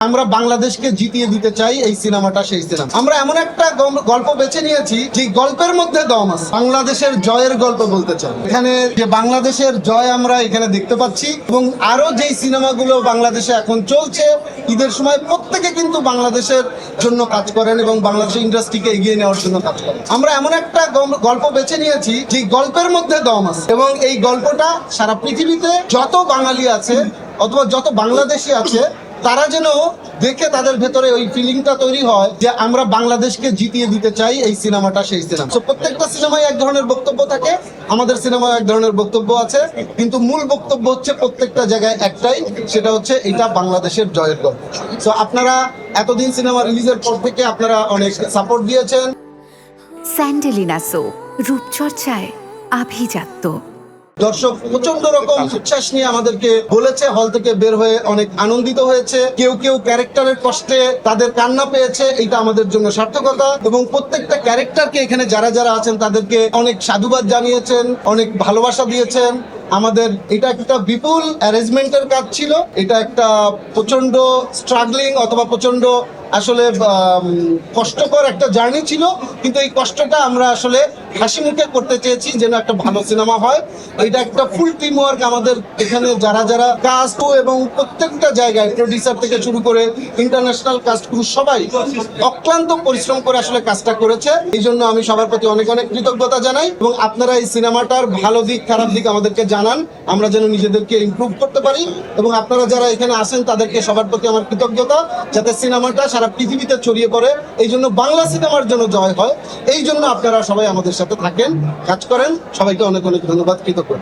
আমরা বাংলাদেশকে জিতিয়ে দিতে চাই, এই সিনেমাটা সেই সিনেমা। আমরা এমন একটা গল্প বেছে নিয়েছি যে গল্পের মধ্যে দম আছে। বাংলাদেশের জয়ের গল্প বলতে চাই। এখানে যে বাংলাদেশের জয় আমরা এখানে দেখতে পাচ্ছি, এবং আরো যেই সিনেমাগুলো বাংলাদেশে এখন চলছে ঈদের সময়, প্রত্যেকে কিন্তু বাংলাদেশের জন্য কাজ করেন এবং বাংলাদেশের ইন্ডাস্ট্রিকে এগিয়ে নেওয়ার জন্য কাজ করেন। আমরা এমন একটা গল্প বেছে নিয়েছি যে গল্পের মধ্যে দম আছে, এবং এই গল্পটা সারা পৃথিবীতে যত বাঙালি আছে অথবা যত বাংলাদেশি আছে তারা যেন দেখে তাদের ভেতরে ওই ফিলিংটা তৈরি হয় যে আমরা বাংলাদেশকে জিতিয়ে দিতে চাই, এই সিনেমাটা সেই সিনেমা। তো প্রত্যেকটা সিনেমায় এক ধরনের বক্তব্য থাকে, আমাদের সিনেমায় এক ধরনের বক্তব্য আছে, কিন্তু মূল বক্তব্য হচ্ছে প্রত্যেকটা জায়গায় একটাই, সেটা হচ্ছে এটা বাংলাদেশের জয়ের গল্প। তো আপনারা এতদিন সিনেমা রিলিজের পর থেকে আপনারা অনেক সাপোর্ট দিয়েছেন। স্যান্ডেলিনা সো, রূপচর্চায় আভিজাত্য। দর্শক প্রচন্ড রকম উচ্ছ্বাস নিয়ে আমাদেরকে বলেছে, হল থেকে বের হয়ে অনেক আনন্দিত হয়েছে। কেউ কেউ ক্যারেক্টারের কষ্টে তাদের কান্না পেয়েছে, এটা আমাদের জন্য সার্থকতা। এবং প্রত্যেকটা ক্যারেক্টারকে এখানে যারা যারা আছেন তাদেরকে অনেক সাধুবাদ জানিয়েছেন, অনেক ভালোবাসা দিয়েছেন। আমাদের এটা একটা বিপুল অ্যারেঞ্জমেন্টের কাজ ছিল, এটা একটা প্রচন্ড স্ট্রাগলিং অথবা প্রচন্ড আসলে কষ্টকর একটা জার্নি ছিল, কিন্তু এই কষ্টটা আমরা আসলে হাসি মুখে করতে চেয়েছি যেন একটা ভালো সিনেমা হয়। এটা একটা ফুল টিম ওয়ার্ক, আমাদের এখানে যারা যারা কাস্ট এবং প্রত্যেকটা জায়গায় প্রডিউসার থেকে শুরু করে ইন্টারন্যাশনাল কাস্ট ক্রু সবাই অক্লান্ত পরিশ্রম করে আসলে কাজটা করেছে। এই জন্য আমি সবার প্রতি অনেক অনেক কৃতজ্ঞতা জানাই, এবং আপনারা এই সিনেমাটার ভালো দিক খারাপ দিক আমাদেরকে জানান, আমরা যেন নিজেদেরকে ইমপ্রুভ করতে পারি। এবং আপনারা যারা এখানে আসেন তাদেরকে সবার প্রতি আমার কৃতজ্ঞতা, যাতে সিনেমাটা সারা পৃথিবীতে ছড়িয়ে পড়ে। এই জন্য বাংলা সিনেমার জন্য জয় হয়, এই জন্য আপনারা সবাই আমাদের সাথে থাকেন, কাজ করেন। সবাইকে অনেক অনেক ধন্যবাদ, কৃতজ্ঞতা।